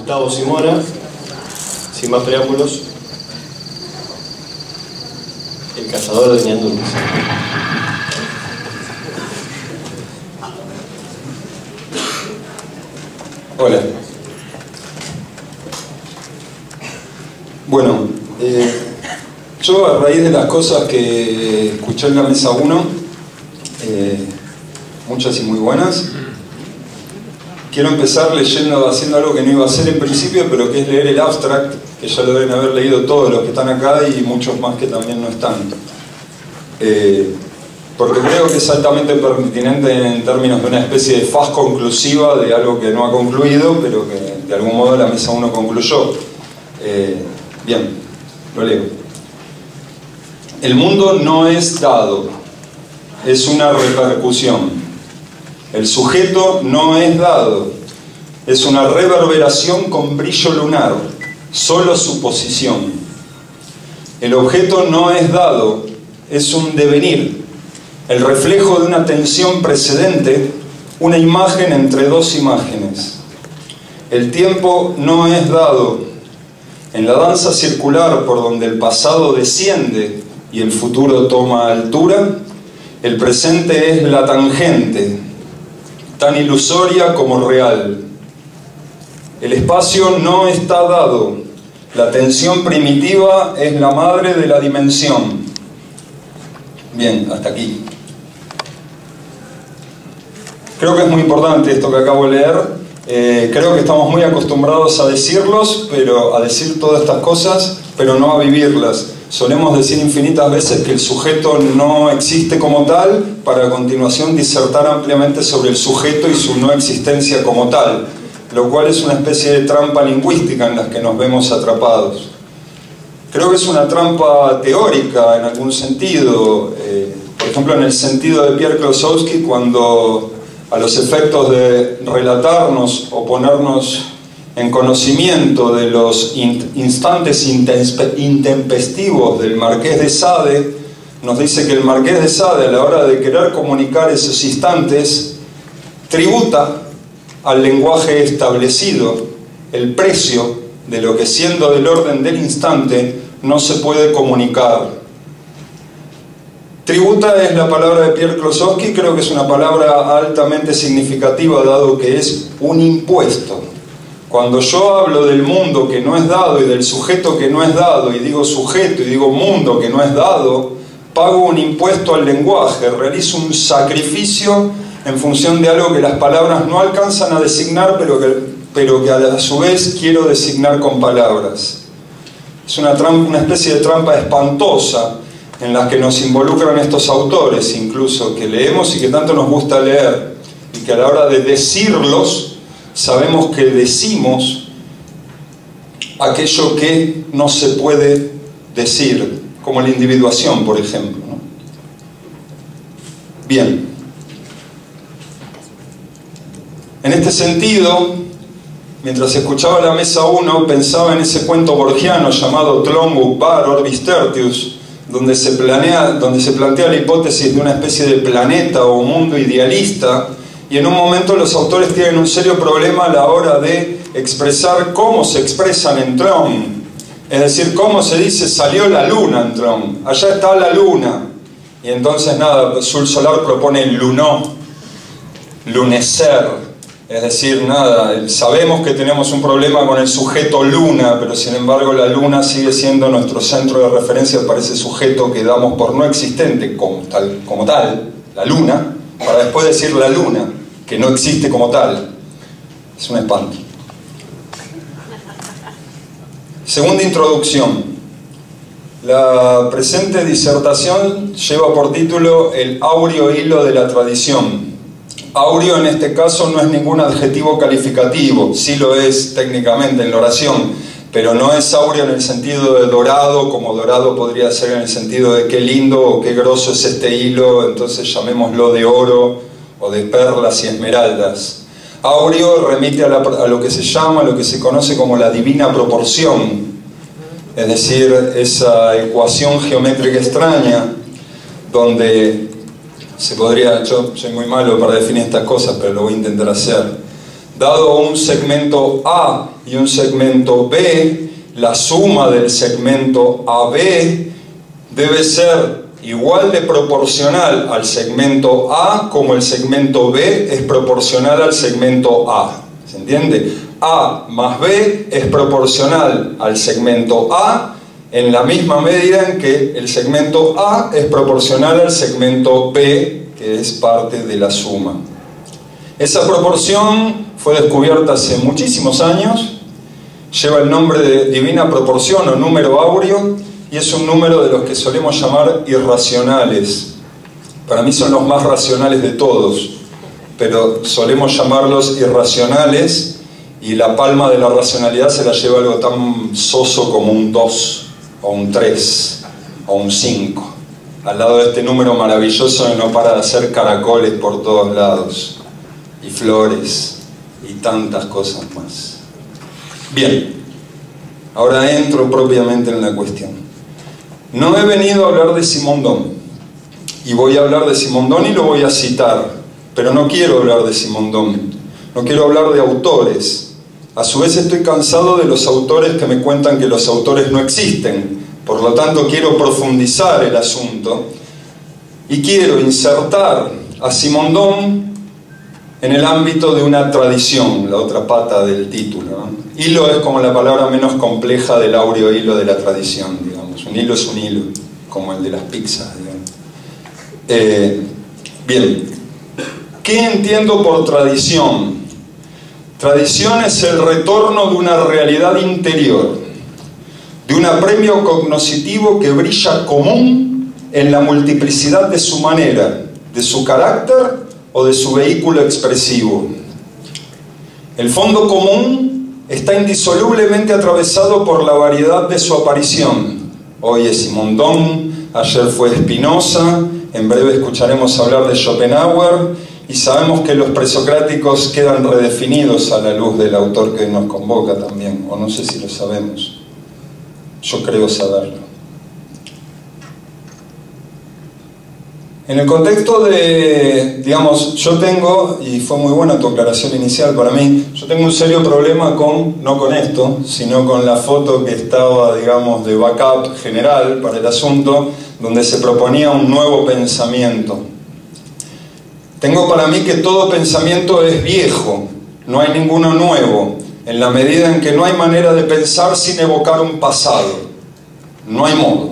Gustavo Simona. Sin más preámbulos, el cazador de Ñandulmes. Hola. Bueno, yo a raíz de las cosas que escuché en la mesa 1, muchas y muy buenas, quiero empezar haciendo algo que no iba a hacer en principio, pero que es leer el abstract, que ya lo deben haber leído todos los que están acá y muchos más que también no están. Porque creo que es altamente pertinente en términos de una especie de faz conclusiva de algo que no ha concluido, pero que de algún modo la mesa 1 concluyó. Bien, lo leo. El mundo no es dado, es una repercusión. El sujeto no es dado, es una reverberación con brillo lunar, solo su posición. El objeto no es dado, es un devenir, el reflejo de una tensión precedente, una imagen entre dos imágenes. El tiempo no es dado. En la danza circular por donde el pasado desciende y el futuro toma altura, el presente es la tangente, tan ilusoria como real. El espacio no está dado. La tensión primitiva es la madre de la dimensión. Bien, hasta aquí. Creo que es muy importante esto que acabo de leer. Creo que estamos muy acostumbrados a decirlos, a decir todas estas cosas, pero no a vivirlas. Solemos decir infinitas veces que el sujeto no existe como tal, para a continuación disertar ampliamente sobre el sujeto y su no existencia como tal, lo cual es una especie de trampa lingüística en la que nos vemos atrapados. Creo que es una trampa teórica en algún sentido, por ejemplo en el sentido de Pierre Klossowski, cuando a los efectos de relatarnos o ponernos en conocimiento de los instantes intempestivos del Marqués de Sade, nos dice que el Marqués de Sade, a la hora de querer comunicar esos instantes, tributa al lenguaje establecido el precio de lo que, siendo del orden del instante, no se puede comunicar. Tributa es la palabra de Pierre Klossowski, creo que es una palabra altamente significativa, dado que es un impuesto. Cuando yo hablo del mundo que no es dado y del sujeto que no es dado, y digo sujeto y digo mundo que no es dado, pago un impuesto al lenguaje, realizo un sacrificio en función de algo que las palabras no alcanzan a designar, pero que a su vez quiero designar con palabras. Es una especie de trampa espantosa en la que nos involucran estos autores, incluso, que leemos y que tanto nos gusta leer, y que a la hora de decirlos, sabemos que decimos aquello que no se puede decir, como la individuación, por ejemplo, ¿no? Bien. En este sentido, mientras escuchaba la mesa 1, pensaba en ese cuento borgiano llamado Tlön var orbis tertius, donde se plantea la hipótesis de una especie de planeta o mundo idealista, y en un momento los autores tienen un serio problema a la hora de expresar cómo se expresan en Tlön, es decir, cómo se dice salió la luna en Tlön, allá está la luna, y entonces nada, Sul Solar propone lunó, lunecer. Es decir, nada, sabemos que tenemos un problema con el sujeto luna, pero sin embargo la luna sigue siendo nuestro centro de referencia para ese sujeto que damos por no existente como tal, la luna, para después decir la luna, que no existe como tal. Es un espanto. Segunda introducción. La presente disertación lleva por título El áureo hilo de la tradición. Áureo en este caso no es ningún adjetivo calificativo, sí lo es técnicamente en la oración, pero no es áureo en el sentido de dorado, como dorado podría ser en el sentido de qué lindo o qué grosso es este hilo, entonces llamémoslo de oro o de perlas y esmeraldas. Áureo remite a lo que se llama, a lo que se conoce como la divina proporción, es decir, esa ecuación geométrica extraña donde se podría, yo soy muy malo para definir estas cosas, pero lo voy a intentar hacer, dado un segmento A y un segmento B, la suma del segmento AB debe ser igual de proporcional al segmento A como el segmento B es proporcional al segmento A. ¿Se entiende? A más B es proporcional al segmento A en la misma medida en que el segmento A es proporcional al segmento B, que es parte de la suma. Esa proporción fue descubierta hace muchísimos años, lleva el nombre de divina proporción o número áureo, y es un número de los que solemos llamar irracionales. Para mí son los más racionales de todos, pero solemos llamarlos irracionales, y la palma de la racionalidad se la lleva algo tan soso como un 2, o un 3, o un 5, al lado de este número maravilloso que no para de hacer caracoles por todos lados, y flores, y tantas cosas más. Bien, ahora entro propiamente en la cuestión. No he venido a hablar de Simondon, y voy a hablar de Simondon y lo voy a citar, pero no quiero hablar de Simondon, no quiero hablar de autores. A su vez estoy cansado de los autores que me cuentan que los autores no existen, por lo tanto quiero profundizar el asunto y quiero insertar a Simondon en el ámbito de una tradición, la otra pata del título, ¿no? Hilo es como la palabra menos compleja del áureo hilo de la tradición, digamos. Un hilo es un hilo, como el de las pizzas, digamos. Bien, ¿qué entiendo por tradición? Tradición es el retorno de una realidad interior, de un apremio cognoscitivo que brilla común en la multiplicidad de su manera, de su carácter o de su vehículo expresivo. El fondo común está indisolublemente atravesado por la variedad de su aparición. Hoy es Simondon, ayer fue Spinoza, en breve escucharemos hablar de Schopenhauer, y sabemos que los presocráticos quedan redefinidos a la luz del autor que nos convoca también, o no sé si lo sabemos. Yo creo saberlo. En el contexto de, digamos, yo tengo, y fue muy buena tu aclaración inicial para mí, yo tengo un serio problema con, no con esto, sino con la foto que estaba, digamos, de backup general para el asunto, donde se proponía un nuevo pensamiento. Tengo para mí que todo pensamiento es viejo, no hay ninguno nuevo, en la medida en que no hay manera de pensar sin evocar un pasado. No hay modo.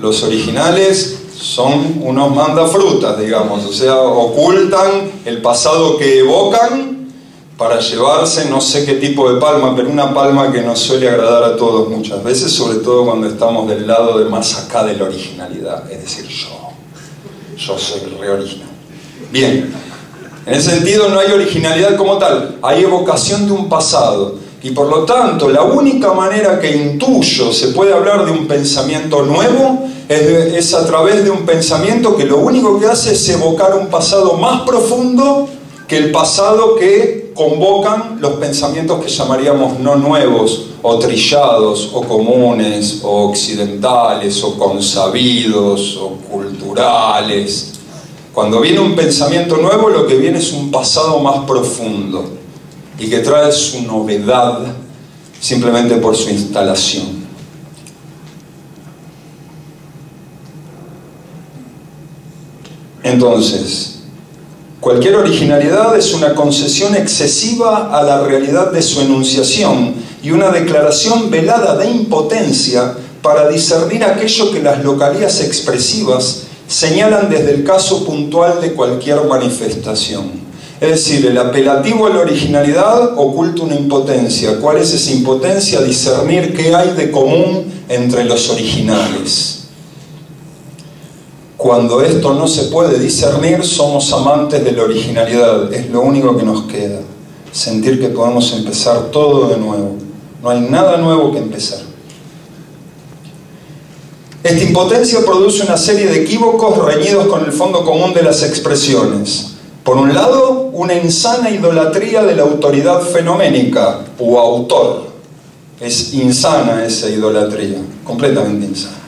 Los originales son unos mandafrutas, digamos, o sea, ocultan el pasado que evocan para llevarse no sé qué tipo de palma, pero una palma que nos suele agradar a todos muchas veces, sobre todo cuando estamos del lado de más acá de la originalidad, es decir, yo soy el reoriginal. Bien, en ese sentido no hay originalidad como tal, hay evocación de un pasado, y por lo tanto la única manera que intuyo se puede hablar de un pensamiento nuevo es a través de un pensamiento que lo único que hace es evocar un pasado más profundo que el pasado que convocan los pensamientos que llamaríamos no nuevos, o trillados, o comunes, o occidentales, o consabidos, o culturales. Cuando viene un pensamiento nuevo, lo que viene es un pasado más profundo y que trae su novedad simplemente por su instalación. Entonces, cualquier originalidad es una concesión excesiva a la realidad de su enunciación y una declaración velada de impotencia para discernir aquello que las localías expresivas señalan desde el caso puntual de cualquier manifestación. Es decir, el apelativo a la originalidad oculta una impotencia. ¿Cuál es esa impotencia? Discernir qué hay de común entre los originales. Cuando esto no se puede discernir, somos amantes de la originalidad. Es lo único que nos queda. Sentir que podemos empezar todo de nuevo. No hay nada nuevo que empezar. Esta impotencia produce una serie de equívocos reñidos con el fondo común de las expresiones. Por un lado, una insana idolatría de la autoridad fenoménica o autor. Es insana esa idolatría, completamente insana.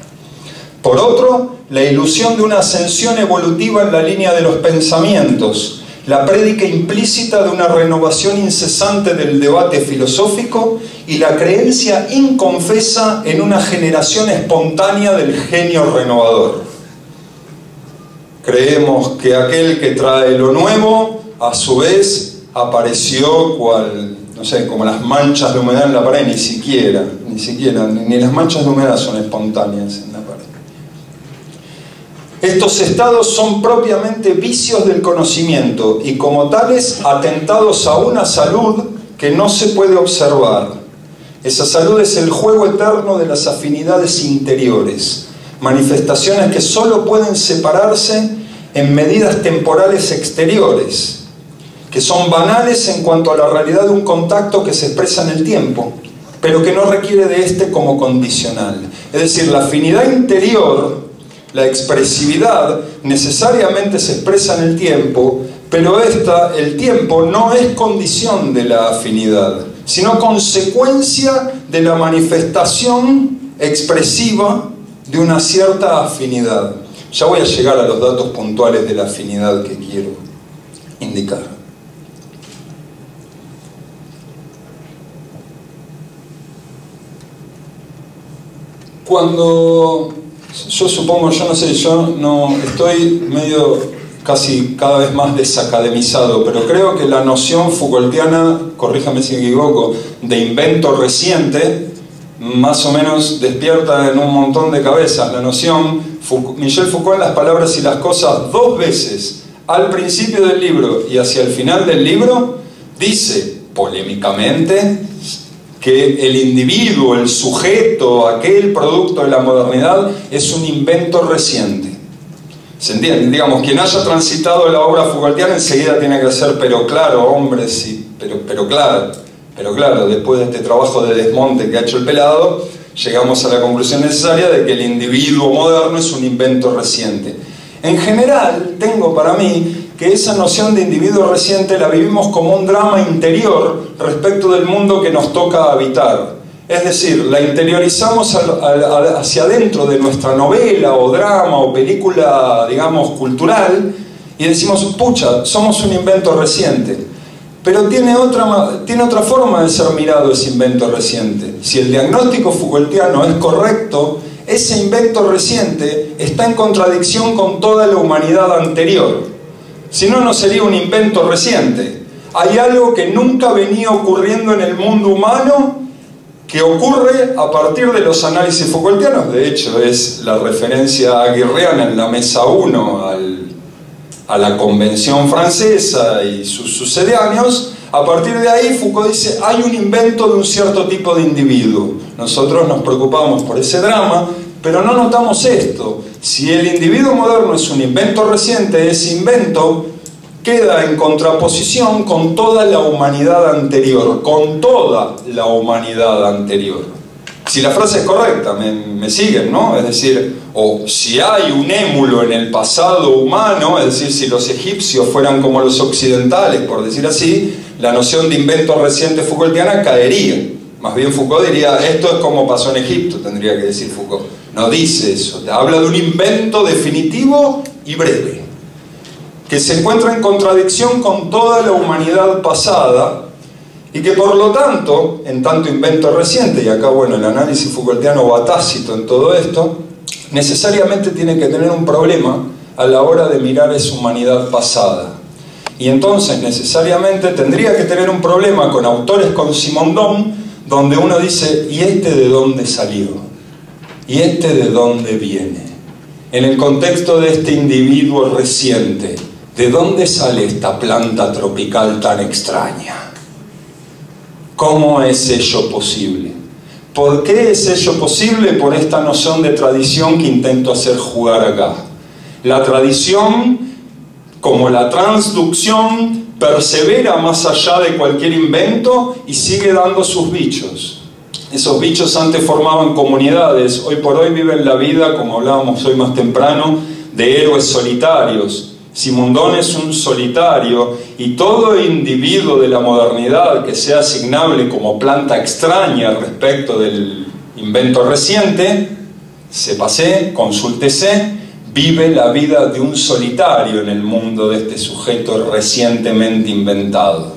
Por otro, la ilusión de una ascensión evolutiva en la línea de los pensamientos la prédica implícita de una renovación incesante del debate filosófico y la creencia inconfesa en una generación espontánea del genio renovador. Creemos que aquel que trae lo nuevo, a su vez, apareció cual, no sé, como las manchas de humedad en la pared, ni siquiera, ni las manchas de humedad son espontáneas en la pared. Estos estados son propiamente vicios del conocimiento y como tales atentados a una salud que no se puede observar. Esa salud es el juego eterno de las afinidades interiores, manifestaciones que solo pueden separarse en medidas temporales exteriores, que son banales en cuanto a la realidad de un contacto que se expresa en el tiempo, pero que no requiere de este como condicional. Es decir, la afinidad interior, la expresividad, necesariamente se expresa en el tiempo, pero el tiempo no es condición de la afinidad, sino consecuencia de la manifestación expresiva de una cierta afinidad. Ya voy a llegar a los datos puntuales de la afinidad que quiero indicar. Cuando yo supongo, yo no sé, yo no estoy medio casi cada vez más desacademizado, pero creo que la noción Foucaultiana, corríjame si me equivoco, de invento reciente, más o menos despierta en un montón de cabezas. La noción, Michel Foucault en Las palabras y las cosas, 2 veces, al principio del libro y hacia el final del libro, dice polémicamente que el individuo, el sujeto, aquel producto de la modernidad, es un invento reciente. ¿Se entiende? Digamos, quien haya transitado la obra Foucaultiana enseguida tiene que hacer, pero claro, hombre, sí, pero claro, después de este trabajo de desmonte que ha hecho el pelado, llegamos a la conclusión necesaria de que el individuo moderno es un invento reciente. En general, tengo para mí que esa noción de individuo reciente la vivimos como un drama interior respecto del mundo que nos toca habitar. Es decir, la interiorizamos hacia adentro de nuestra novela o drama o película, digamos, cultural, y decimos, pucha, somos un invento reciente. Pero tiene otra forma de ser mirado ese invento reciente. Si el diagnóstico Foucaultiano es correcto, ese invento reciente está en contradicción con toda la humanidad anterior. Si no, no sería un invento reciente. Hay algo que nunca venía ocurriendo en el mundo humano que ocurre a partir de los análisis Foucaultianos. De hecho, es la referencia aguirreana en la mesa 1 a la Convención Francesa y sus sucedáneos. A partir de ahí, Foucault dice, hay un invento de un cierto tipo de individuo. Nosotros nos preocupamos por ese drama, pero no notamos esto. Si el individuo moderno es un invento reciente, ese invento queda en contraposición con toda la humanidad anterior, con toda la humanidad anterior. Si la frase es correcta, me siguen, ¿no? Es decir, o si hay un émulo en el pasado humano, es decir, si los egipcios fueran como los occidentales, por decir así, la noción de invento reciente Foucaultiana caería. Más bien Foucault diría, esto es como pasó en Egipto, tendría que decir Foucault. No dice eso, te habla de un invento definitivo y breve, que se encuentra en contradicción con toda la humanidad pasada y que por lo tanto, en tanto invento reciente, y acá bueno, el análisis Foucaultiano va tácito en todo esto, necesariamente tiene que tener un problema a la hora de mirar esa humanidad pasada. Y entonces necesariamente tendría que tener un problema con autores con Simondon, donde uno dice, ¿y este de dónde salió? ¿Y este de dónde viene? En el contexto de este individuo reciente, ¿de dónde sale esta planta tropical tan extraña? ¿Cómo es ello posible? ¿Por qué es ello posible? Por esta noción de tradición que intento hacer jugar acá. La tradición, como la transducción, persevera más allá de cualquier invento y sigue dando sus bichos. Esos bichos antes formaban comunidades, hoy por hoy viven la vida, como hablábamos hoy más temprano, de héroes solitarios. Simondon es un solitario y todo individuo de la modernidad que sea asignable como planta extraña respecto del invento reciente, sépase, consúltese, vive la vida de un solitario en el mundo de este sujeto recientemente inventado.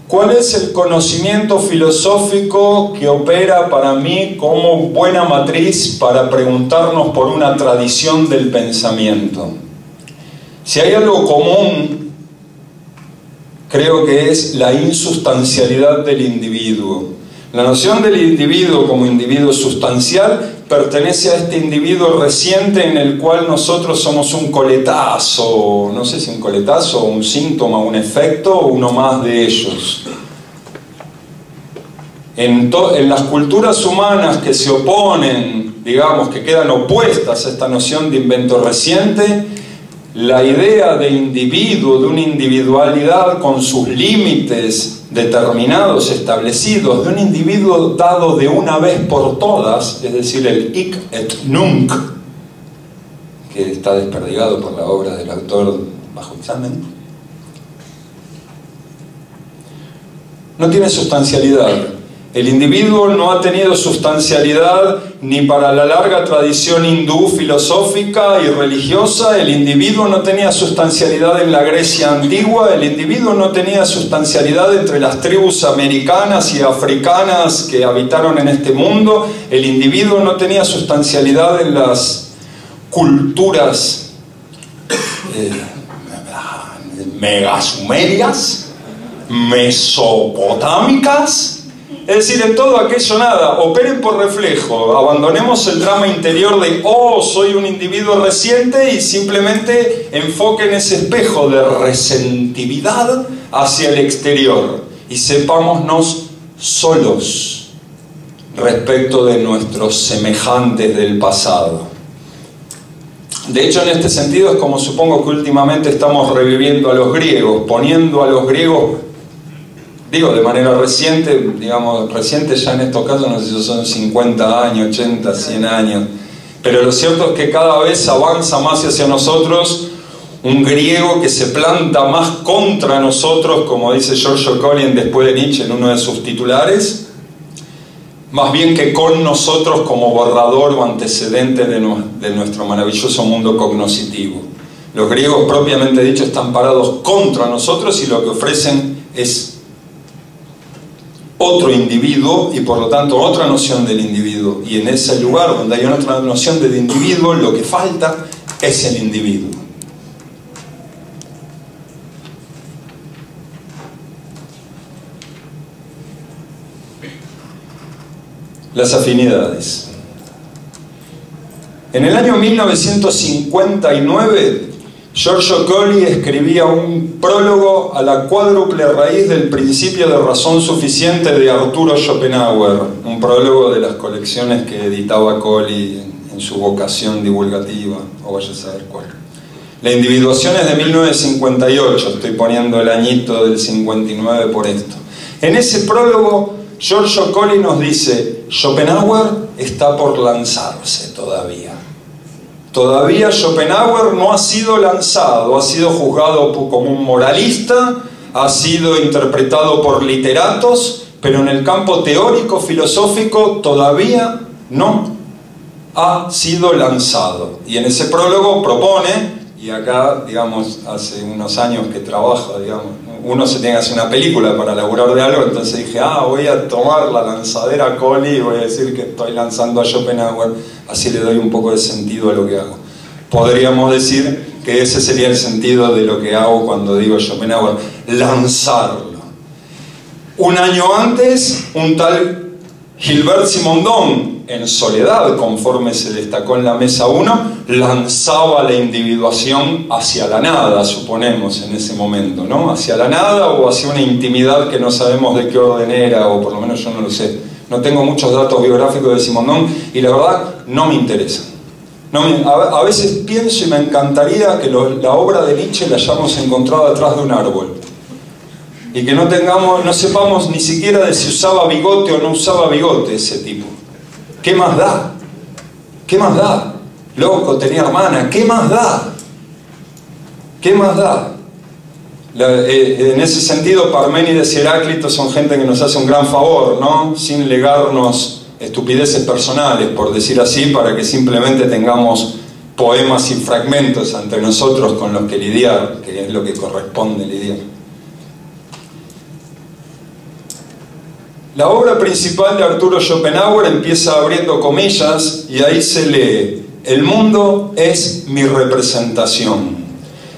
¿Cuál es el conocimiento filosófico que opera para mí como buena matriz para preguntarnos por una tradición del pensamiento? Si hay algo común, creo que es la insustancialidad del individuo. La noción del individuo como individuo sustancial pertenece a este individuo reciente en el cual nosotros somos un coletazo, no sé si un coletazo, un síntoma, un efecto o uno más de ellos. En las culturas humanas que se oponen, digamos, que quedan opuestas a esta noción de invento reciente, la idea de individuo, de una individualidad con sus límites determinados, establecidos, de un individuo dado de una vez por todas, es decir, el hic et nunc, que está desperdigado por la obra del autor bajo examen, no tiene sustancialidad. El individuo no ha tenido sustancialidad ni para la larga tradición hindú filosófica y religiosa. El individuo no tenía sustancialidad en la Grecia antigua. El individuo no tenía sustancialidad entre las tribus americanas y africanas que habitaron en este mundo. El individuo no tenía sustancialidad en las culturas megasumerias, mesopotámicas. Es decir, en todo aquello nada, operen por reflejo, abandonemos el drama interior de oh, soy un individuo reciente y simplemente enfoquen ese espejo de resentividad hacia el exterior y sepámonos solos respecto de nuestros semejantes del pasado. De hecho, en este sentido es como supongo que últimamente estamos reviviendo a los griegos, poniendo a los griegos, digo de manera reciente, digamos reciente ya en estos casos, no sé si son 50 años, 80, 100 años, pero lo cierto es que cada vez avanza más hacia nosotros un griego que se planta más contra nosotros, como dice Giorgio Colin después de Nietzsche en uno de sus titulares, más bien que con nosotros como borrador o antecedente de nuestro maravilloso mundo cognoscitivo. Los griegos propiamente dicho están parados contra nosotros y lo que ofrecen es otro individuo y por lo tanto otra noción del individuo, y en ese lugar donde hay otra noción del individuo lo que falta es el individuo. Las afinidades. En el año 1959 Giorgio Colli escribía un prólogo a la cuádruple raíz del principio de razón suficiente de Arturo Schopenhauer, un prólogo de las colecciones que editaba Colli en su vocación divulgativa, o vaya a saber cuál. La individuación es de 1958, estoy poniendo el añito del 59 por esto. En ese prólogo, Giorgio Colli nos dice, Schopenhauer está por lanzarse todavía. Todavía Schopenhauer no ha sido lanzado, ha sido juzgado como un moralista, ha sido interpretado por literatos, pero en el campo teórico, filosófico, todavía no ha sido lanzado. Y en ese prólogo propone, y acá, digamos, hace unos años que trabajo, digamos, uno se tiene que hacer una película para laburar de algo, entonces dije, voy a tomar la lanzadera a Colli y voy a decir que estoy lanzando a Schopenhauer, así le doy un poco de sentido a lo que hago. Podríamos decir que ese sería el sentido de lo que hago cuando digo Schopenhauer, lanzarlo. Un año antes, un tal Gilbert Simondon, en soledad, conforme se destacó en la mesa 1, lanzaba la individuación hacia la nada, suponemos, en ese momento, ¿no? Hacia la nada o hacia una intimidad que no sabemos de qué orden era, o por lo menos yo no lo sé. No tengo muchos datos biográficos de Simondon y la verdad no me interesa. A veces pienso y me encantaría que la obra de Nietzsche la hayamos encontrado detrás de un árbol y que no sepamos ni siquiera de si usaba bigote o no usaba bigote ese tipo. ¿Qué más da? ¿Qué más da? Loco, tenía hermana, ¿qué más da? ¿Qué más da? En ese sentido, Parménides y Heráclito son gente que nos hace un gran favor, ¿no? Sin legarnos estupideces personales, por decir así, para que simplemente tengamos poemas y fragmentos ante nosotros con los que lidiar, que es lo que corresponde lidiar. La obra principal de Arturo Schopenhauer empieza abriendo comillas y ahí se lee: el mundo es mi representación.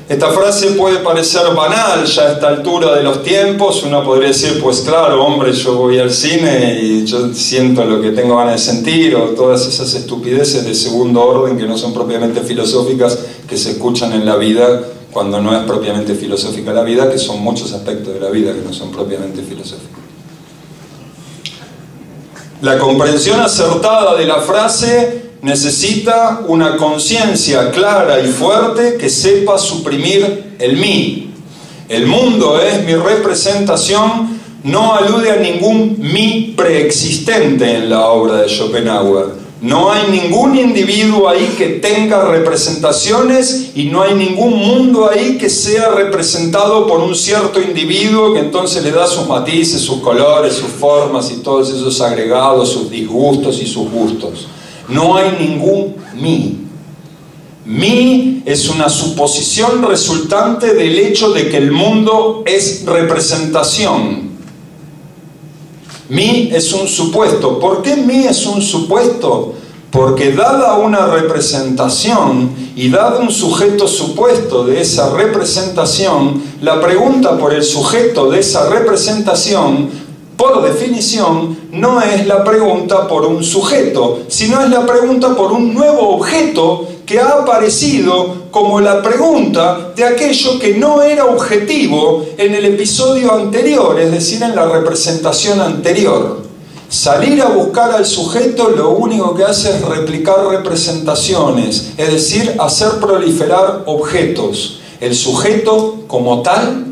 Esta frase puede parecer banal ya a esta altura de los tiempos. Uno podría decir, pues claro, hombre, yo voy al cine y yo siento lo que tengo ganas de sentir, o todas esas estupideces de segundo orden que no son propiamente filosóficas, que se escuchan en la vida cuando no es propiamente filosófica la vida, que son muchos aspectos de la vida que no son propiamente filosóficos. La comprensión acertada de la frase necesita una conciencia clara y fuerte que sepa suprimir el mí. El mundo es mi representación no alude a ningún mí preexistente en la obra de Schopenhauer. No hay ningún individuo ahí que tenga representaciones y no hay ningún mundo ahí que sea representado por un cierto individuo que entonces le da sus matices, sus colores, sus formas y todos esos agregados, sus disgustos y sus gustos. No hay ningún mí. Mí es una suposición resultante del hecho de que el mundo es representación. Mí es un supuesto. ¿Por qué mí es un supuesto? Porque dada una representación y dado un sujeto supuesto de esa representación, la pregunta por el sujeto de esa representación, por definición, no es la pregunta por un sujeto, sino es la pregunta por un nuevo objeto que ha aparecido como la pregunta de aquello que no era objetivo en el episodio anterior, es decir, en la representación anterior. Salir a buscar al sujeto lo único que hace es replicar representaciones, es decir, hacer proliferar objetos. El sujeto como tal,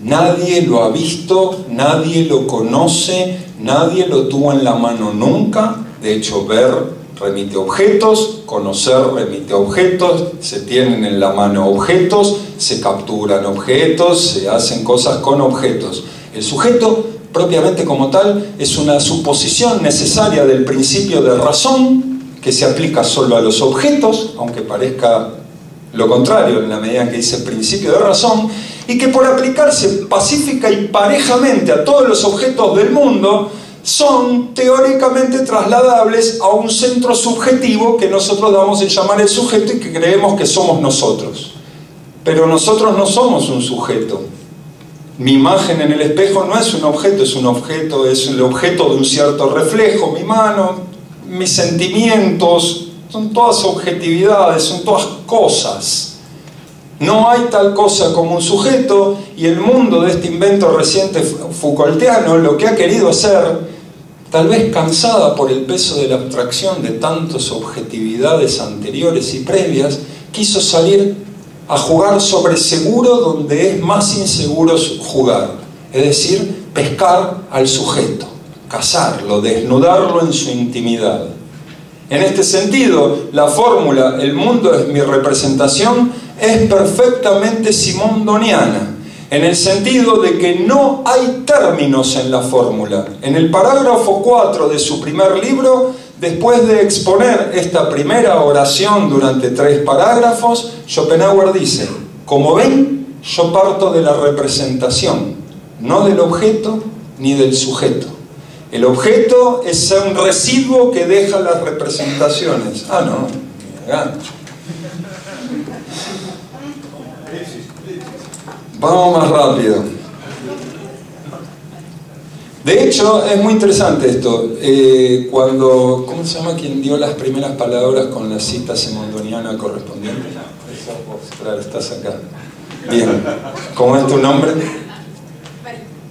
nadie lo ha visto, nadie lo conoce, nadie lo tuvo en la mano nunca. De hecho, ver remite objetos, conocer remite objetos, se tienen en la mano objetos, se capturan objetos, se hacen cosas con objetos. El sujeto, propiamente como tal, es una suposición necesaria del principio de razón que se aplica solo a los objetos, aunque parezca lo contrario en la medida en que dice principio de razón, y que por aplicarse pacífica y parejamente a todos los objetos del mundo, son teóricamente trasladables a un centro subjetivo que nosotros damos en llamar el sujeto y que creemos que somos nosotros. Pero nosotros no somos un sujeto. Mi imagen en el espejo no es un objeto, es el objeto de un cierto reflejo. Mi mano, mis sentimientos, son todas objetividades, son todas cosas. No hay tal cosa como un sujeto, y el mundo de este invento reciente Foucaultiano lo que ha querido hacer, tal vez cansada por el peso de la abstracción de tantas objetividades anteriores y previas, quiso salir a jugar sobre seguro donde es más inseguro jugar, es decir, pescar al sujeto, cazarlo, desnudarlo en su intimidad. En este sentido, la fórmula "el mundo es mi representación" es perfectamente simondoniana, en el sentido de que no hay términos en la fórmula. En el parágrafo 4 de su primer libro, después de exponer esta primera oración durante 3 parágrafos, Schopenhauer dice: como ven, yo parto de la representación, no del objeto ni del sujeto. El objeto es un residuo que deja las representaciones. Ah, no, mira. Vamos más rápido. De hecho, es muy interesante esto. ¿Cómo se llama quien dio las primeras palabras con la cita simondoniana correspondiente? Claro, estás acá. Bien. ¿Cómo es tu nombre?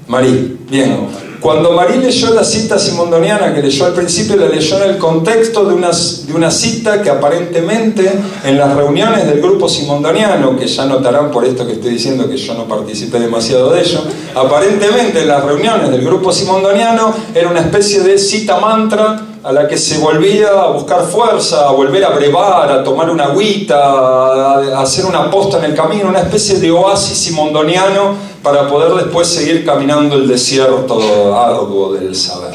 Marí. Bien. Cuando Marí leyó la cita simondoniana que leyó al principio, la leyó en el contexto de una cita que aparentemente en las reuniones del grupo simondoniano, que ya notarán por esto que estoy diciendo que yo no participé demasiado de ello, aparentemente en las reuniones del grupo simondoniano era una especie de cita mantra a la que se volvía a buscar fuerza, a volver a brevar, a tomar una agüita, a hacer una posta en el camino, una especie de oasis simondoniano para poder después seguir caminando el desierto arduo del saber.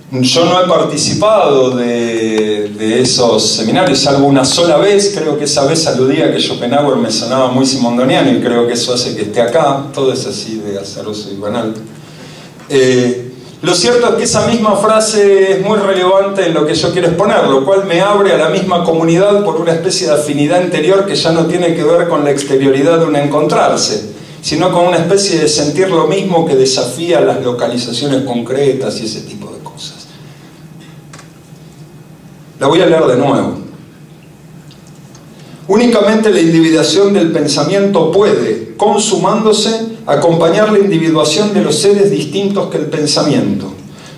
Yo no he participado de esos seminarios, salvo una sola vez. Creo que esa vez aludía que Schopenhauer me sonaba muy simondoniano y creo que eso hace que esté acá. Todo es así de azaroso y banal. Lo cierto es que esa misma frase es muy relevante en lo que yo quiero exponer, lo cual me abre a la misma comunidad por una especie de afinidad interior que ya no tiene que ver con la exterioridad de un encontrarse, sino con una especie de sentir lo mismo que desafía las localizaciones concretas y ese tipo de cosas. La voy a leer de nuevo. Únicamente la individuación del pensamiento puede, consumándose, acompañar la individuación de los seres distintos que el pensamiento.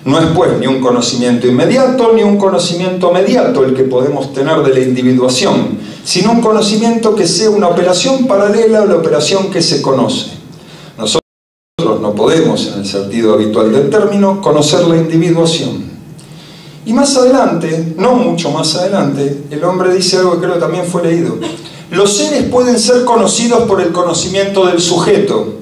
No es pues ni un conocimiento inmediato ni un conocimiento mediato el que podemos tener de la individuación, sino un conocimiento que sea una operación paralela a la operación que se conoce. Nosotros no podemos, en el sentido habitual del término, conocer la individuación. Y más adelante, no mucho más adelante, el hombre dice algo que creo que también fue leído. Los seres pueden ser conocidos por el conocimiento del sujeto,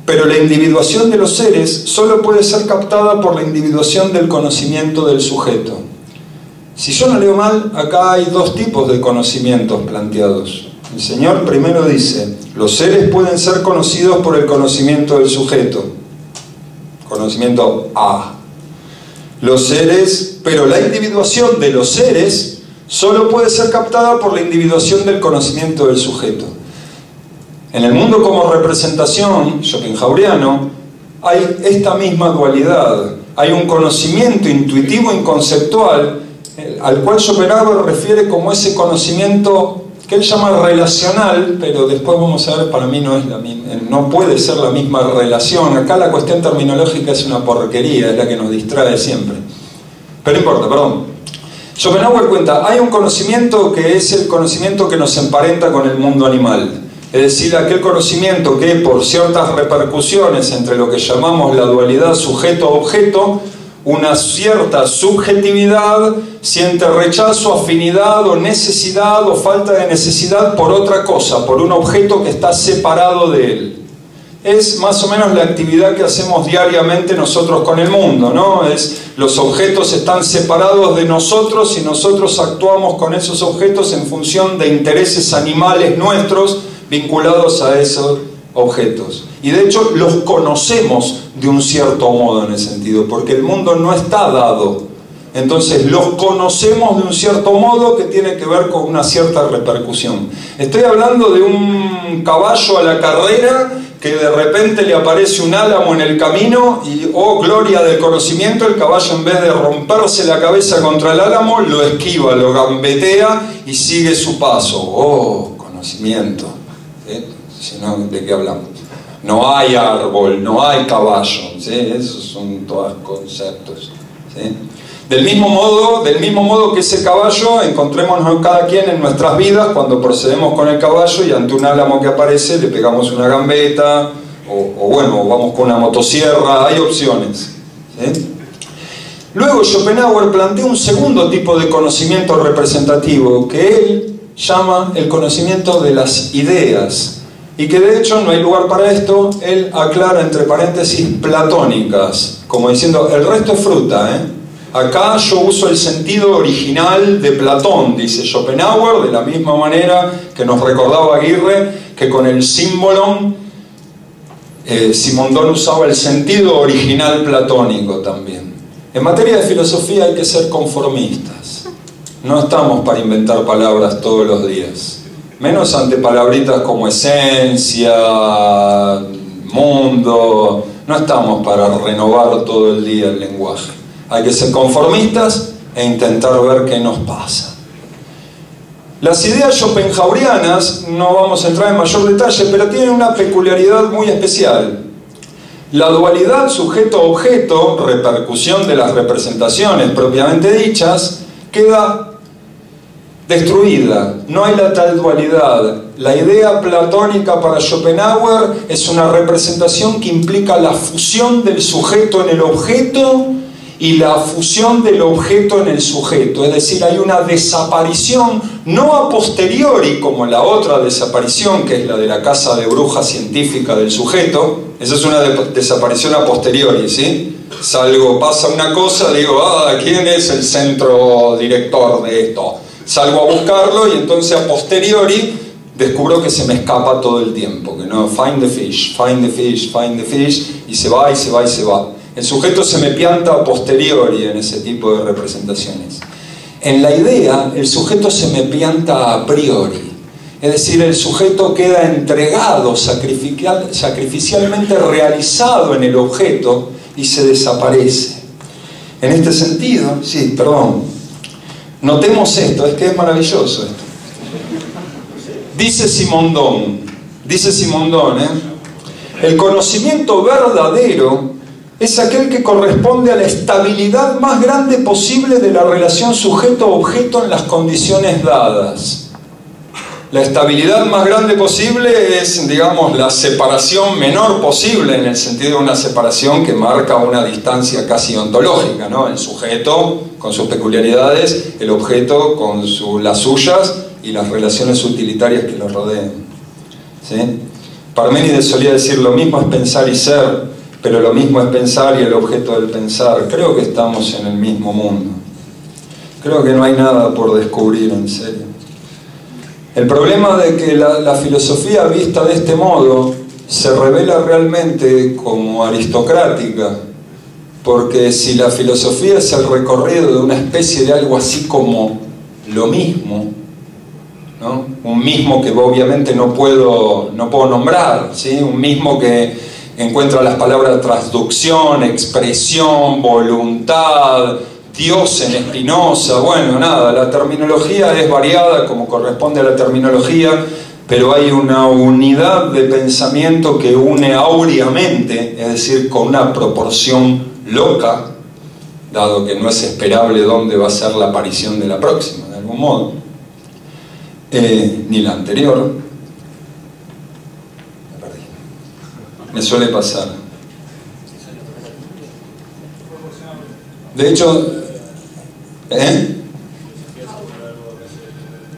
pero la individuación de los seres solo puede ser captada por la individuación del conocimiento del sujeto. Si yo no leo mal, acá hay dos tipos de conocimientos planteados. El Señor primero dice, los seres pueden ser conocidos por el conocimiento del sujeto. Conocimiento A. Los seres, pero la individuación de los seres solo puede ser captada por la individuación del conocimiento del sujeto. En el mundo como representación schopenhaueriano hay esta misma dualidad. Hay un conocimiento intuitivo y conceptual al cual Schopenhauer refiere como ese conocimiento que él llama relacional, pero después vamos a ver, para mí no es la misma, no puede ser la misma relación. Acá la cuestión terminológica es una porquería, es la que nos distrae siempre. Pero no importa, perdón. Schopenhauer cuenta, hay un conocimiento que es el conocimiento que nos emparenta con el mundo animal. Es decir, aquel conocimiento que por ciertas repercusiones entre lo que llamamos la dualidad sujeto-objeto, una cierta subjetividad, siente rechazo, afinidad o necesidad o falta de necesidad por otra cosa, por un objeto que está separado de él. Es más o menos la actividad que hacemos diariamente nosotros con el mundo, ¿no? Los objetos están separados de nosotros y nosotros actuamos con esos objetos en función de intereses animales nuestros vinculados a esos objetos. Y de hecho los conocemos de un cierto modo en ese sentido, porque el mundo no está dado. Entonces los conocemos de un cierto modo que tiene que ver con una cierta repercusión. Estoy hablando de un caballo a la carrera que de repente le aparece un álamo en el camino y, oh gloria del conocimiento, el caballo en vez de romperse la cabeza contra el álamo, lo esquiva, lo gambetea y sigue su paso. Oh, conocimiento. Si no, ¿de qué hablamos? No hay árbol, no hay caballo, ¿sí? Esos son todos conceptos, ¿sí? Del mismo modo que ese caballo, encontrémonos cada quien en nuestras vidas cuando procedemos con el caballo y ante un álamo que aparece le pegamos una gambeta o bueno, vamos con una motosierra, hay opciones, ¿sí? Luego Schopenhauer plantea un segundo tipo de conocimiento representativo que él llama el conocimiento de las ideas. Y que de hecho no hay lugar para esto, él aclara entre paréntesis platónicas, como diciendo, el resto es fruta, ¿eh? Acá yo uso el sentido original de Platón, dice Schopenhauer, de la misma manera que nos recordaba Aguirre, que con el símbolo Simondon usaba el sentido original platónico también. En materia de filosofía hay que ser conformistas, no estamos para inventar palabras todos los días. Menos ante palabritas como esencia, mundo, no estamos para renovar todo el día el lenguaje. Hay que ser conformistas e intentar ver qué nos pasa. Las ideas schopenhauerianas, no vamos a entrar en mayor detalle, pero tienen una peculiaridad muy especial. La dualidad sujeto-objeto, repercusión de las representaciones propiamente dichas, queda destruida, no hay la tal dualidad. La idea platónica para Schopenhauer es una representación que implica la fusión del sujeto en el objeto y la fusión del objeto en el sujeto, es decir, hay una desaparición no a posteriori como la otra desaparición que es la de la casa de brujas científica del sujeto, esa es una desaparición a posteriori, ¿sí? pasa una cosa, digo, ¿quién es el centro director de esto? Salgo a buscarlo y entonces a posteriori descubro que se me escapa todo el tiempo, que no, find the fish, find the fish, find the fish, y se va, y se va, y se va. El sujeto se me pianta a posteriori en ese tipo de representaciones. En la idea, el sujeto se me pianta a priori. Es decir, el sujeto queda entregado, sacrificialmente realizado en el objeto y se desaparece. En este sentido, sí, perdón, notemos esto, es que es maravilloso esto. Dice Simondon, el conocimiento verdadero es aquel que corresponde a la estabilidad más grande posible de la relación sujeto-objeto en las condiciones dadas. La estabilidad más grande posible es, digamos, la separación menor posible, en el sentido de una separación que marca una distancia casi ontológica, ¿no? El sujeto con sus peculiaridades, el objeto con las suyas y las relaciones utilitarias que lo rodean. ¿Sí? Parménides solía decir, lo mismo es pensar y ser, pero lo mismo es pensar y el objeto del pensar. Creo que estamos en el mismo mundo. Creo que no hay nada por descubrir, en serio. El problema de que la filosofía vista de este modo se revela realmente como aristocrática, porque si la filosofía es el recorrido de una especie de algo así como lo mismo, ¿no? Un mismo que obviamente no puedo nombrar, ¿sí? Un mismo que encuentra las palabras transducción, expresión, voluntad, Dios en Spinoza, bueno, nada, la terminología es variada como corresponde a la terminología, pero hay una unidad de pensamiento que une áureamente, es decir, con una proporción loca, dado que no es esperable dónde va a ser la aparición de la próxima, de algún modo, ni la anterior. Me perdí. Me suele pasar. De hecho,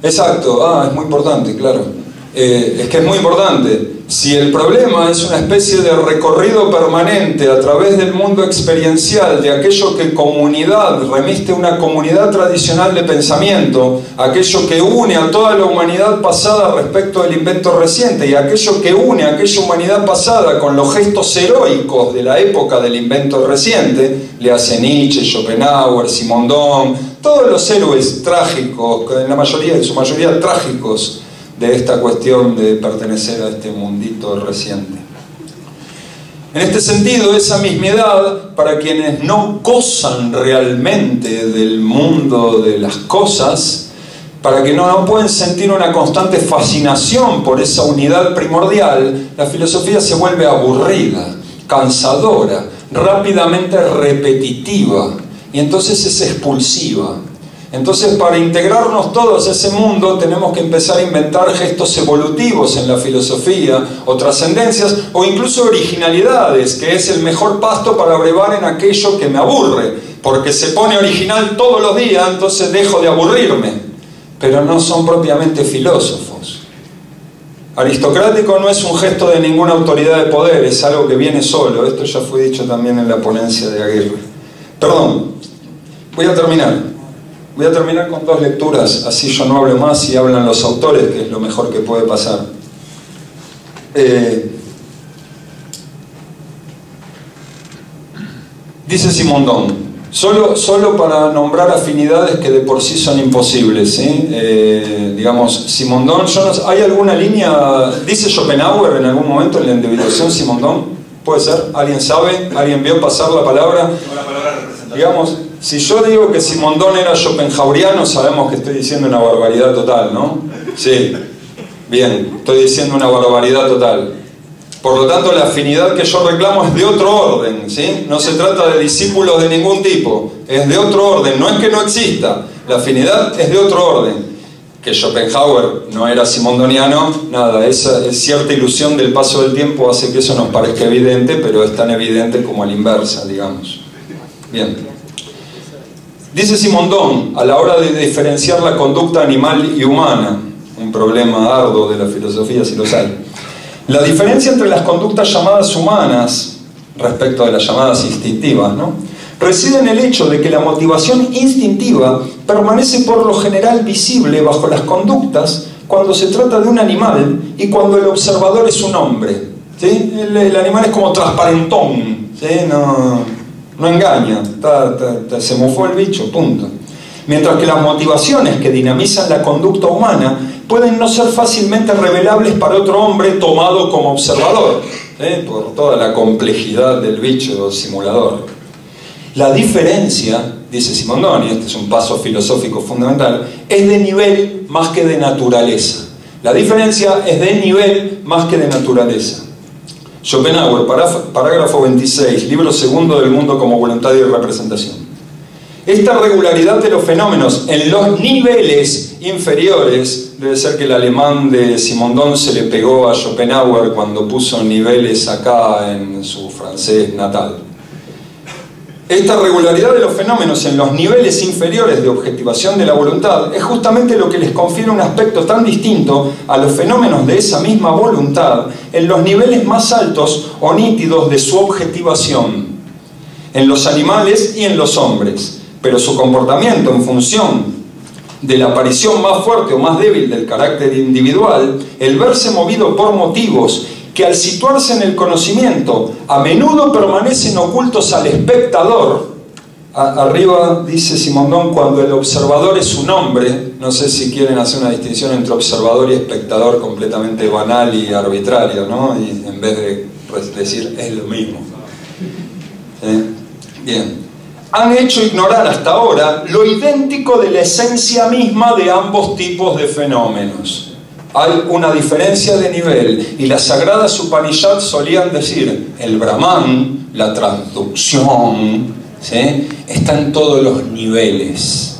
exacto, es muy importante, claro. Es que es muy importante. Si el problema es una especie de recorrido permanente a través del mundo experiencial de aquello que comunidad, remite una comunidad tradicional de pensamiento, aquello que une a toda la humanidad pasada respecto del invento reciente y aquello que une a aquella humanidad pasada con los gestos heroicos de la época del invento reciente, le hace Nietzsche, Schopenhauer, Simondon, todos los héroes trágicos, en su mayoría trágicos, de esta cuestión de pertenecer a este mundito reciente. En este sentido, esa mismidad, para quienes no gozan realmente del mundo de las cosas, para que no pueden sentir una constante fascinación por esa unidad primordial, la filosofía se vuelve aburrida, cansadora, rápidamente repetitiva, y entonces es expulsiva. Entonces, para integrarnos todos a ese mundo, tenemos que empezar a inventar gestos evolutivos en la filosofía, o trascendencias, o incluso originalidades, que es el mejor pasto para brevar en aquello que me aburre, porque se pone original todos los días, entonces dejo de aburrirme. Pero no son propiamente filósofos. Aristocrático no es un gesto de ninguna autoridad de poder, es algo que viene solo. Esto ya fue dicho también en la ponencia de Aguirre. Perdón, voy a terminar. Voy a terminar con dos lecturas, así yo no hablo más y hablan los autores, que es lo mejor que puede pasar. Dice Simondon, solo para nombrar afinidades que de por sí son imposibles, ¿sí? Digamos, Simondon, ¿hay alguna línea? ¿Dice Schopenhauer en algún momento en la individuación Simondon? ¿Puede ser? ¿Alguien sabe? ¿Alguien vio pasar la palabra? Digamos, si yo digo que Simondon era schopenhaueriano, sabemos que estoy diciendo una barbaridad total, ¿no? Sí, bien, estoy diciendo una barbaridad total. Por lo tanto, la afinidad que yo reclamo es de otro orden, ¿sí? No se trata de discípulos de ningún tipo, es de otro orden, no es que no exista, la afinidad es de otro orden. Que Schopenhauer no era simondoniano, nada, esa cierta ilusión del paso del tiempo hace que eso nos parezca evidente, pero es tan evidente como a la inversa, digamos. Bien. Dice Simondon, a la hora de diferenciar la conducta animal y humana, un problema arduo de la filosofía si los hay, la diferencia entre las conductas llamadas humanas, respecto de las llamadas instintivas, ¿no? Reside en el hecho de que la motivación instintiva permanece por lo general visible bajo las conductas cuando se trata de un animal y cuando el observador es un hombre, ¿sí? El animal es como transparentón, ¿sí? No engaña, se mofó el bicho, punto. Mientras que las motivaciones que dinamizan la conducta humana pueden no ser fácilmente revelables para otro hombre tomado como observador, por toda la complejidad del bicho simulador. La diferencia, dice Simondon, y este es un paso filosófico fundamental, es de nivel más que de naturaleza. La diferencia es de nivel más que de naturaleza. Schopenhauer, parágrafo 26, libro segundo del mundo como voluntad y representación. Esta regularidad de los fenómenos en los niveles inferiores, debe ser que el alemán de Simondon se le pegó a Schopenhauer cuando puso niveles acá en su francés natal. Esta regularidad de los fenómenos en los niveles inferiores de objetivación de la voluntad es justamente lo que les confiere un aspecto tan distinto a los fenómenos de esa misma voluntad en los niveles más altos o nítidos de su objetivación, en los animales y en los hombres. Pero su comportamiento en función de la aparición más fuerte o más débil del carácter individual, el verse movido por motivos que al situarse en el conocimiento a menudo permanecen ocultos al espectador. Arriba dice Simondon, cuando el observador es un hombre, no sé si quieren hacer una distinción entre observador y espectador completamente banal y arbitraria, ¿no? Y en vez de decir es lo mismo. Bien. Han hecho ignorar hasta ahora lo idéntico de la esencia misma de ambos tipos de fenómenos. Hay una diferencia de nivel, y las sagradas Upanishads solían decir, el Brahman, la transducción, ¿sí?, está en todos los niveles.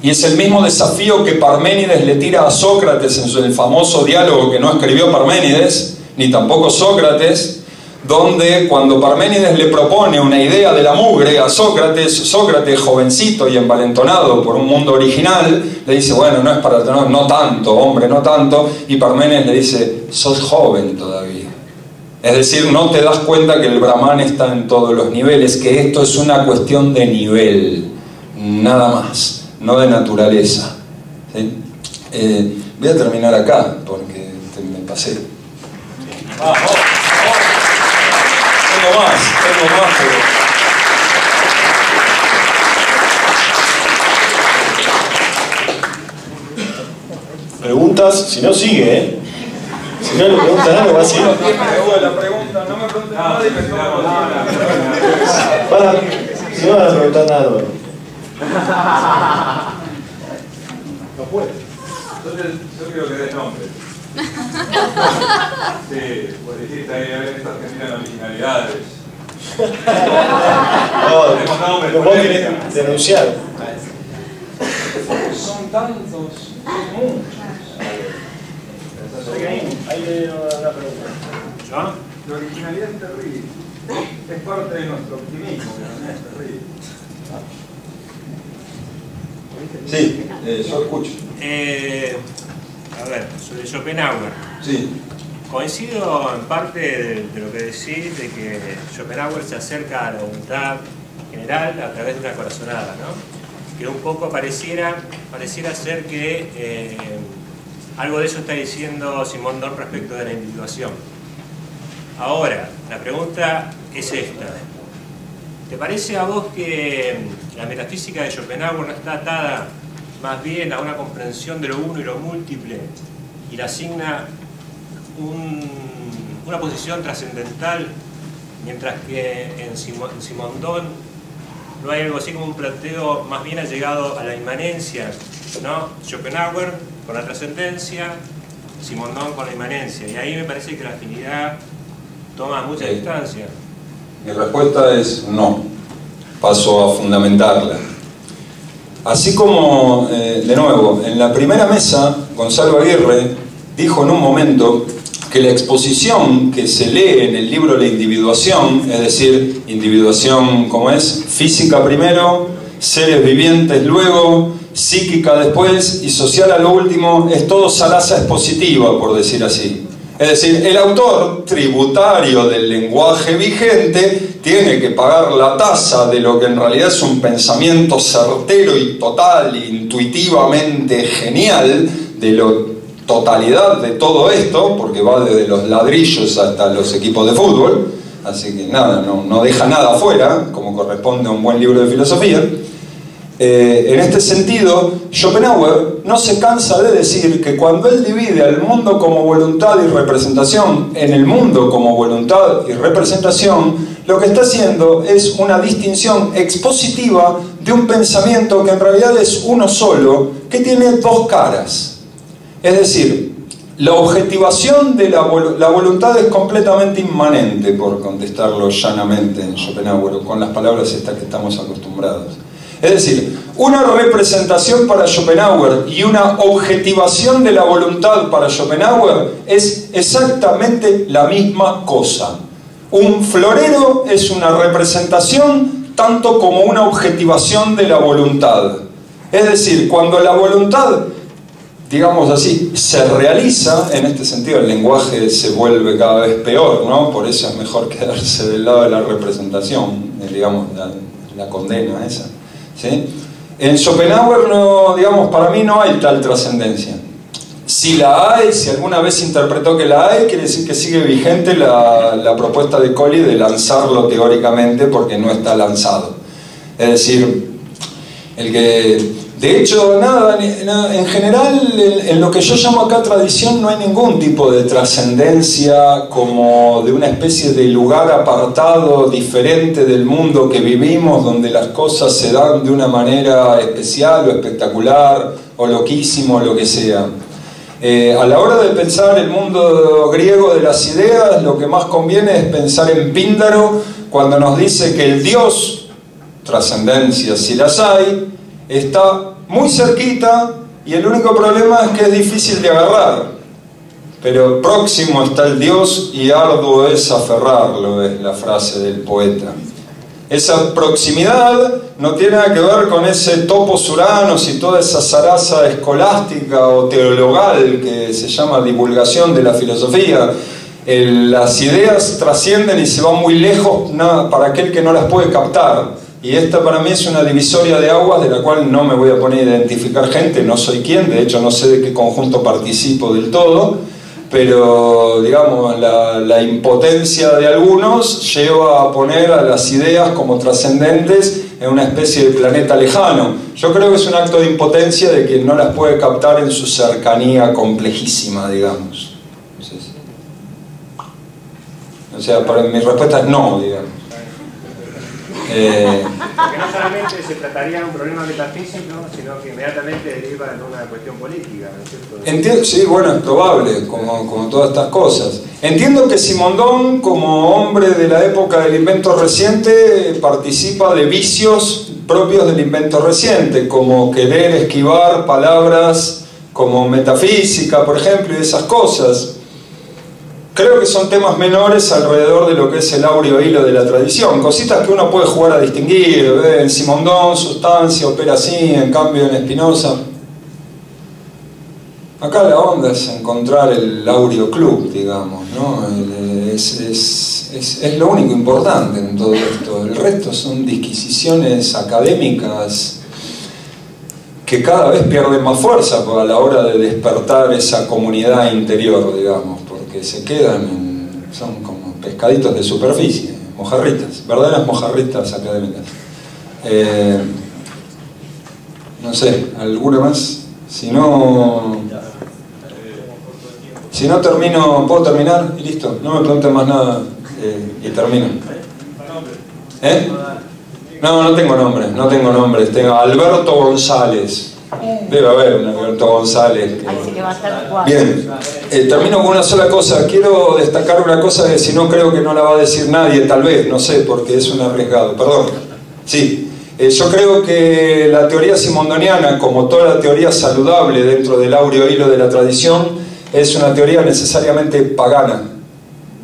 Y es el mismo desafío que Parménides le tira a Sócrates en el famoso diálogo que no escribió Parménides, ni tampoco Sócrates, donde cuando Parménides le propone una idea de la mugre a Sócrates, Sócrates, jovencito y envalentonado por un mundo original, le dice, bueno, no es para tener, no tanto, hombre, no tanto, y Parménides le dice, sos joven todavía. Es decir, no te das cuenta que el Brahman está en todos los niveles, que esto es una cuestión de nivel, nada más, no de naturaleza. ¿Sí? Voy a terminar acá, porque me pasé. ¡Vamos! Tengo más, pero... Preguntas, si no sigue, ¿eh? Si no le preguntan algo, va a seguir. La pregunta, no me pregunten nada y me tomo nada. Si no van a preguntar nada nuevo. No puede. Entonces, yo quiero que des nombre. Sí, pues dijiste ahí, a ver, esta Argentina en originalidades. No, vos querés denunciar. Son tantos, son muchos. Ahí le dieron una pregunta. ¿Yo? La originalidad es terrible. Es parte de nuestro optimismo, que también es terrible. Sí, yo escucho. A ver, sobre Schopenhauer. Sí. Coincido en parte de lo que decís, de que Schopenhauer se acerca a la voluntad general a través de una corazonada, ¿no? Que un poco pareciera ser que algo de eso está diciendo Simondon respecto de la individuación. Ahora, la pregunta es esta. ¿Te parece a vos que la metafísica de Schopenhauer no está atada más bien a una comprensión de lo uno y lo múltiple y le asigna una posición trascendental, mientras que en Simondon no hay algo así como un planteo más bien allegado a la inmanencia, ¿no? Schopenhauer con la trascendencia, Simondon con la inmanencia, y ahí me parece que la afinidad toma mucha distancia. Mi respuesta es no. Paso a fundamentarla. Así como, de nuevo, en la primera mesa, Gonzalo Aguirre dijo en un momento que la exposición que se lee en el libro La Individuación, es decir, individuación, ¿cómo es? Física primero, seres vivientes luego, psíquica después y social a lo último, es todo zaraza expositiva, por decir así. Es decir, el autor tributario del lenguaje vigente tiene que pagar la tasa de lo que en realidad es un pensamiento certero y total, intuitivamente genial, de la totalidad de todo esto, porque va desde los ladrillos hasta los equipos de fútbol, así que nada, no deja nada afuera, como corresponde a un buen libro de filosofía. En este sentido, Schopenhauer no se cansa de decir que cuando él divide al mundo como voluntad y representación en el mundo como voluntad y representación, lo que está haciendo es una distinción expositiva de un pensamiento que en realidad es uno solo, que tiene dos caras. Es decir, la objetivación de la voluntad es completamente inmanente, por contestarlo llanamente en Schopenhauer, con las palabras estas que estamos acostumbrados. Es decir, una representación para Schopenhauer y una objetivación de la voluntad para Schopenhauer es exactamente la misma cosa. Un florero es una representación tanto como una objetivación de la voluntad. Es decir, cuando la voluntad, digamos así, se realiza, en este sentido el lenguaje se vuelve cada vez peor, ¿no? Por eso es mejor quedarse del lado de la representación, digamos, la condena esa. ¿Sí? En Schopenhauer, no, digamos, para mí no hay tal trascendencia. Si la hay, si alguna vez interpretó que la hay, quiere decir que sigue vigente la propuesta de Colli de lanzarlo teóricamente, porque no está lanzado. Es decir, de hecho, en general, en lo que yo llamo acá tradición, no hay ningún tipo de trascendencia como de una especie de lugar apartado, diferente del mundo que vivimos, donde las cosas se dan de una manera especial o espectacular, o loquísimo, o lo que sea. A la hora de pensar el mundo griego de las ideas, lo que más conviene es pensar en Píndaro, cuando nos dice que el Dios, trascendencia si las hay, está muy cerquita y el único problema es que es difícil de agarrar, pero próximo está el Dios y arduo es aferrarlo, es la frase del poeta. Esa proximidad no tiene nada que ver con ese topos uranos y toda esa zaraza escolástica o teologal que se llama divulgación de la filosofía. Las ideas trascienden y se van muy lejos para aquel que no las puede captar. Y esta para mí es una divisoria de aguas de la cual no me voy a poner a identificar gente, no soy quien, de hecho no sé de qué conjunto participo del todo, pero digamos la impotencia de algunos lleva a poner a las ideas como trascendentes en una especie de planeta lejano. Yo creo que es un acto de impotencia de quien no las puede captar en su cercanía complejísima, digamos. Entonces, o sea, mi respuesta es no, digamos. Porque no solamente se trataría de un problema metafísico, sino que inmediatamente deriva en una cuestión política, ¿no es cierto? Entiendo, sí, bueno, es probable, como todas estas cosas. Entiendo que Simondon, como hombre de la época del invento reciente, participa de vicios propios del invento reciente, como querer esquivar palabras como metafísica, por ejemplo, y esas cosas. Creo que son temas menores alrededor de lo que es el áureo hilo de la tradición, cositas que uno puede jugar a distinguir. En Simondon, sustancia, opera así, en cambio en Spinoza. Acá la onda es encontrar el áureo club, digamos, ¿no? Es lo único importante en todo esto. El resto son disquisiciones académicas que cada vez pierden más fuerza a la hora de despertar esa comunidad interior, digamos, porque se quedan, son como pescaditos de superficie, mojarritas, verdaderas mojarritas académicas. No sé, ¿alguna más? Si no termino, ¿puedo terminar? Y listo, no me pregunten más nada y termino. ¿Eh? No tengo nombre, tengo Alberto González. Debe haber un Alberto González. Bien, termino con una sola cosa. Quiero destacar una cosa que si no creo que no la va a decir nadie, tal vez, no sé, porque es un arriesgado. Perdón. Sí, yo creo que la teoría simondoniana, como toda la teoría saludable dentro del áureo hilo de la tradición, es una teoría necesariamente pagana.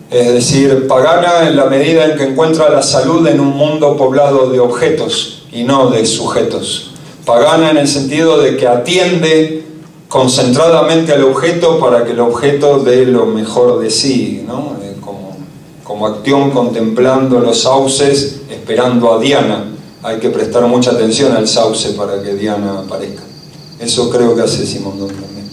Es decir, pagana en la medida en que encuentra la salud en un mundo poblado de objetos y no de sujetos. Pagana en el sentido de que atiende concentradamente al objeto para que el objeto dé lo mejor de sí, ¿no? Como acción contemplando los sauces, esperando a Diana. Hay que prestar mucha atención al sauce para que Diana aparezca. Eso creo que hace Simondon también.